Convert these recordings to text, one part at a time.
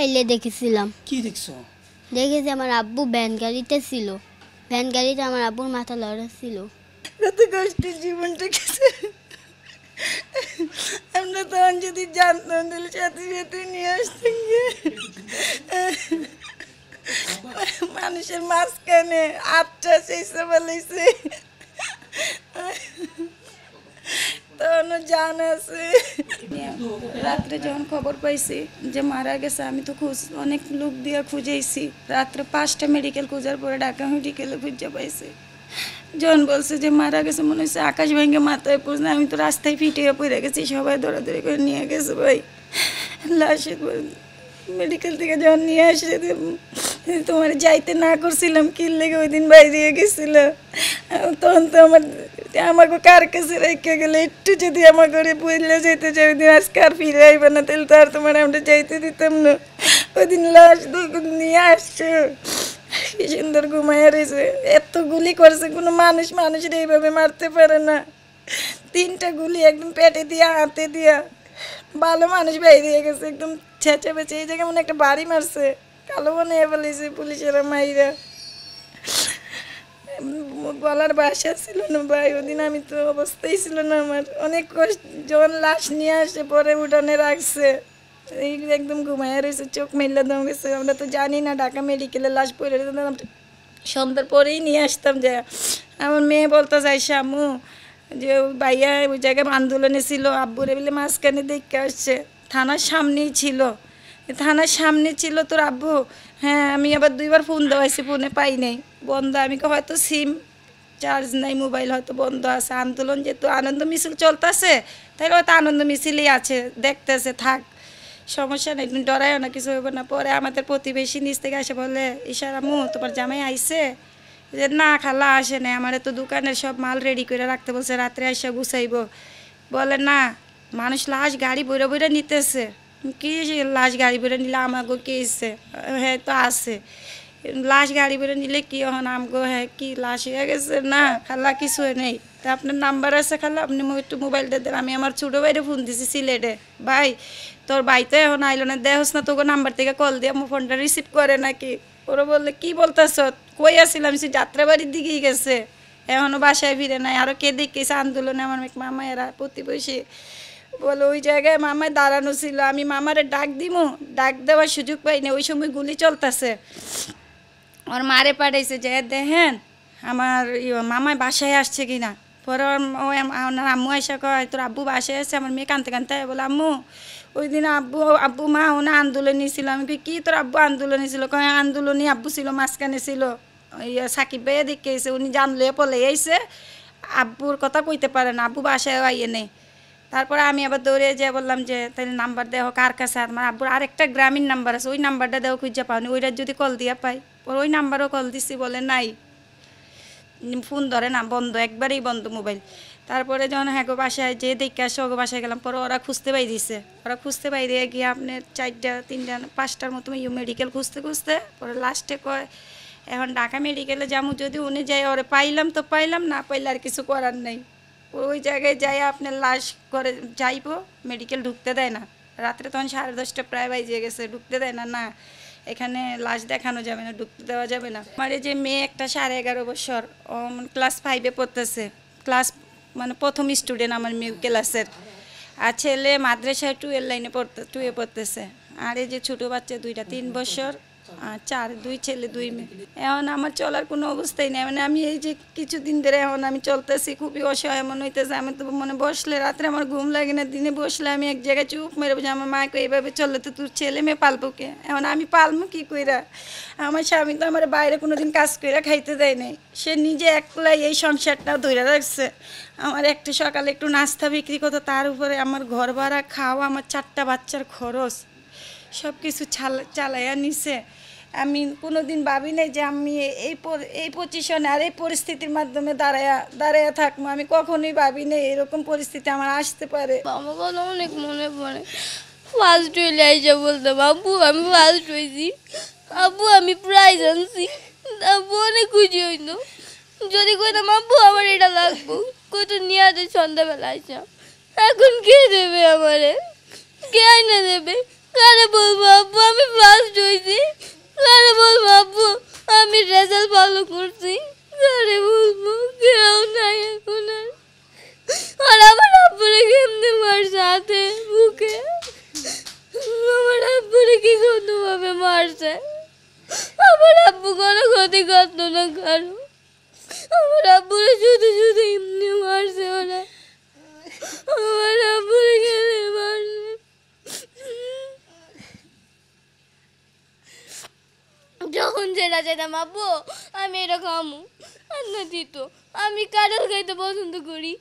মোবাইলে দেখেছিলাম। কি দেখছো? দেখেছি আমার আব্বু ভ্যান গাড়িতে ছিল, ভ্যান গাড়িতে আমার আব্বুর মাথা লড়া ছিল। এত কষ্টের জীবনটা গেছে, আমরা তখন যদি জানতাম তাহলে সাথে সাথে নিয়ে আসতাম। মানুষের মাঝখানে আটটা চেষ্টা বলেছে, তখনও জান আছে। রাত্রে যখন খবর পাইছি যে মারা গেছে, আমি তো অনেক লোক দিয়ে খুঁজেছি। রাত্রে 5টা মেডিকেল খোঁজার পরে ঢাকা মেডিকেলে খুঁজে পাইছি। যখন বলছে যে মারা গেছে, মনে হচ্ছে আকাশ ভেঙে মাথায় পড়ছে। আমি তো রাস্তায় ফিটিয়ে পড়ে গেছি, সবাই দৌড়াদৌড়ি করে নিয়ে গেছে। ভাই লাশে মেডিকেল থেকে যখন নিয়ে আসে, তোমার যাইতে না করছিলাম কি লেগে ওই দিন বাইরে গেছিল। তখন তো আমাকে কার কাছে রেখে গেলে একটু যদি আমার ঘরে পড়লে যেতে চাই, ওই দিন আজকে আর ফিরে আইবে না, তাহলে তো আর তোমার আমরা যাইতে দিতাম না। ওই দিন লাশ নিয়ে আসছে, কি সুন্দর ঘুমাইয়া রয়েছে। এত গুলি করছে, কোনো মানুষের এইভাবে মারতে পারে না। 3টা গুলি একদম পেটে দিয়া, হাতে দিয়া। ভালো মানুষ বাইরে গেছে, একদম ছেঁচে বেঁচে। এই জায়গায় মনে একটা বাড়ি মারছে, কালো বানিয়ে ফেলেছে পুলিশেরা মাইরা। বলার ভাষা ছিল না ভাই, ওদিন আমি তো অবস্থাই ছিল না আমার। অনেক কষ্ট। যখন লাশ নিয়ে আসে পরে উঠানে রাখছে, এই একদম ঘুমাইয়া রয়েছে, চোখ মেলে দম গেছে। আমরা তো জানি না ঢাকা মেডিকেলে লাশ পড়ে সন্ধ্যার পরেই নিয়ে আসতাম। যে আমার মেয়ে বলতে চাই আম্মু যে ভাইয়া ওই জায়গায় আন্দোলনে ছিল, আব্বুরে বলে মাঝখানে দেখে আসছে। থানার সামনেই ছিল, থানার সামনে ছিল তোর আব্বু। হ্যাঁ, আমি আবার 2বার ফোন দেওয়াইছি, ফোনে পাই নাই, বন্ধ। আমি হয়তো সিম চার্জ নাই, মোবাইল হয়তো বন্ধ আছে। আন্দোলন যেহেতু আনন্দ মিছিল চলতেছে, তাহলে হয়তো আনন্দ মিছিলই আছে, দেখতেছে, থাক, সমস্যা নেই, তুমি ডরাইও না, কিছু হবে না। পরে আমাদের প্রতিবেশী নিচ থেকে আসে বলে, ইশারামু তোমার জামাই আইছে? যে না খালা আসে নাই, আমার তো দোকানের সব মাল রেডি করে রাখতে বলছে, রাত্রে আসা গুছাইব। বলে না, মানুষ লাশ গাড়ি বইরে বইরে নিতেছে। কি লাশ গাড়ি বইরে নিলে আমাগো কি ইচ্ছে? হ্যাঁ তো আছে, লাশ গাড়ি বইরে নিলে কি হন আমগো? হ্যাঁ কি লাশ হয়ে গেছে? না খালা কিছু নেই। তা আপনার নাম্বার আছে খালা, আপনি একটু মোবাইলটা দেন। আমি আমার ছোটো ভাইরে ফোন দিছি সিলেটে, ভাই তোর ভাই তো এখন আইলো না, দেখোস না তোকে নাম্বার থেকে কল দিয়ে আমার ফোনটা রিসিভ করে নাকি? ওরা বললে কি বলতেছ, কই আসছিলাম? সে যাত্রাবাড়ির দিকেই গেছে, এখনও বাসায় ফিরে নাই। আরও কে দেখেছে আন্দোলনে? আমার মামা এরা প্রতিবেশী বলে ওই জায়গায় মামায় দাঁড়ানো ছিল। আমি মামারে ডাক দিমু, ডাক দেওয়ার সুযোগ পাইনি, ওই সময় গুলি চলতেছে। ওর মারে পাঠাইছে যে দেখেন আমার মামায় বাসায় আসছে কিনা। পরে ওর আম্মু আইসা কয় তোর আব্বু বাসায় আসছে? আমার মেয়ে কানতে কানতে বলে আম্মু ওই দিন আব্বু মা ওনা আন্দোলনে ছিল। আমি কি তোর আব্বু আন্দোলনে ছিল? কয় আন্দোলনে আব্বু ছিল, মাঝখানে ছিল। সাকিব ভাইয়া দেখে এসে, উনি জানলে পলে আইসে, আব্বুর কথা কইতে পারে না, আব্বু বাসায় আইয়ে নেই। তারপরে আমি আবার দৌড়ে যেয়ে বললাম যে তাহলে নাম্বার দেও কার কাছে। আমার আব্বুর আরেকটা গ্রামীণ নাম্বার আছে, ওই নাম্বারটা দেও, খুঁজে পাওনি, ওইটা যদি কল দিয়া পাই। ওই নাম্বারও কল দিছি, বলে নাই, ফোন ধরে না, বন্ধ, একবারেই বন্ধ মোবাইল। তারপরে যখন হ্যাঁ গো বাসায় যে দেখে আসে, ওগো বাসায় গেলাম। পরে ওরা খুঁজতে পাই দিছে, ওরা খুঁজতে পাই দিয়ে গিয়ে আপনার 4টা 3টা 5টার মতো মেডিকেল খুঁজতে খুঁজতে পরে লাস্টে কয় এখন ঢাকা মেডিকেলে যাবো, যদি উনি যাই ওরে পাইলাম তো পাইলাম, না পাইলে আর কিছু করার নেই। ওই জায়গায় যাই আপনার লাশ করে যাইবো, মেডিকেল ঢুকতে দেয় না। রাত্রে তখন 10:30 প্রায় বাজে গেছে, ঢুকতে দেয় না। না এখানে লাশ দেখানো যাবে না, ঢুকতে দেওয়া যাবে না। আমার এই যে মেয়ে একটা 11.5 বছর, ও ক্লাস 5-এ পড়তেছে, ক্লাস মানে প্রথম স্টুডেন্ট আমার মেয়ে ক্লাসের। আর ছেলে মাদ্রাসায় 2 লাইনে পড়তেছে। আর এই যে ছোটো বাচ্চা 2টা, 3 বছর আর 4, 2 ছেলে 2 মেয়ে। এখন আমার চলার কোনো অবস্থাই নেই, মানে আমি এই যে কিছুদিন ধরে এখন আমি চলতেছি, খুবই অসহায় মনে হইতেছে। আমি তো মনে বসলে রাত্রে আমার ঘুম লাগে না, দিনে বসলে আমি এক জায়গায় চুপ মেরে বসে। আমার মাকে এইভাবে চললে তো তোর ছেলে মেয়ে পালবো কে? এখন আমি পালবো কী কইরা? আমার স্বামী তো আমার বাইরে কোনো দিন কাজ কইরা খাইতে দেয় নাই, সে নিজে একলাই এই সংসারটাও ধরে রাখছে। আমার একটা সকালে একটু নাস্তা বিক্রি করতো, তার উপরে আমার ঘর ভাড়া, খাওয়া, আমার 4টা বাচ্চার খরচ, সব কিছু চালাইয়া নিছে। আমি কোনো দিন ভাবি নাই যে আমি এই পজিশনে আর এই পরিস্থিতির মাধ্যমে দাঁড়াইয়া থাকবো। আমি কখনোই ভাবি নাই এরকম পরিস্থিতি আমার আসতে পারে। আমার কথা অনেক মনে পড়ে। ফার্স্ট হইলে আইসা বলতাম আব্বু আমি ফার্স্ট হয়েছি, আব্বু আমি প্রাইজ আনছি, আব্বু অনেক খুশি হইতো। যদি কইতাম আব্বু আমার এটা লাগবো, কত নিয়ে আসে সন্ধ্যাবেলা আইসা। এখন কে দেবে আমারে? কে আইনা দেবে? কারে বলবো আব্বু আমি ফার্স্ট হয়েছি, কারে বলবো আব্বু আমি রেজাল্ট ভালো করছি, কারে বলবো কেউ নাই এখন আর। আর আমার আব্বুরে কেমনে মারছে হাতে বুকে, আমার আব্বুরে কি কোনোভাবে মারছে, আমার আব্বু কোনো ক্ষতি করতো না কারো, আমার আব্বুরে শুধু শুধু এমনি মারছে ওরা, আমার আব্বুরে গেলে মারছে। যখন যেটা যেতাম আব্বু আমি এটা খামু আর না দিত, আমি কাঁঠাল খাইতে পছন্দ করি,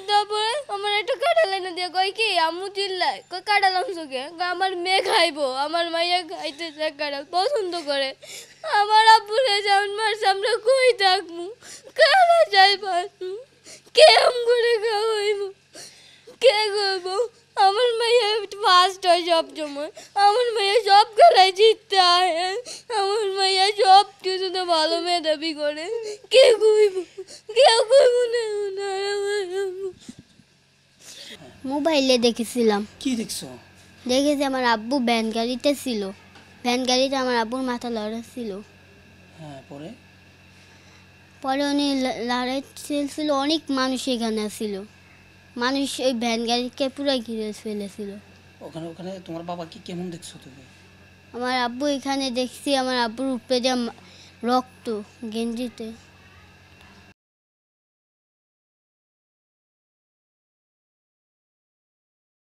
তারপরে আমার একটা কাঁঠাল এনে দিয়ে কয় কি আম্মু চিল্লায় কই কাঁঠাল আনছো কে, কয় আমার মেয়ে খাইবো, আমার মাইয়া খাইতে চায় কাঁঠাল পছন্দ করে, আমার আব্বুরে যেমন মারছে আমরা কই থাকবো, কারা যাই পারবো, কেম করে খাওয়াইবো, কে করবো, আমার মাইয়া ফার্স্ট হয় সব সময়, আমার মাইয়া সব খেলায় জিততে আয়, আমার মাইয়া সব কিছুতে ভালো মেধাবী করে, কে কইব, কেউ কইব না আমার আম্মু। মোবাইলে দেখেছিলাম, কি দেখছো? দেখেছি আমার আব্বু ভ্যান গাড়িতে ছিল, ভ্যান গাড়িতে আমার আব্বুর মাথা লড়া ছিল, হ্যাঁ, পরে পরে উনি লড়াই ছিল, অনেক মানুষ এখানে ছিল, মানুষ ওই ভ্যান গাড়িকে পুরো ঘিরে ফেলেছিল। ওখানে ওখানে তোমার বাবাকে কেমন দেখছো তুমি? আমার আব্বু এখানে দেখছি আমার আব্বুর উপরে দিয়ে রক্ত গেঞ্জিতে।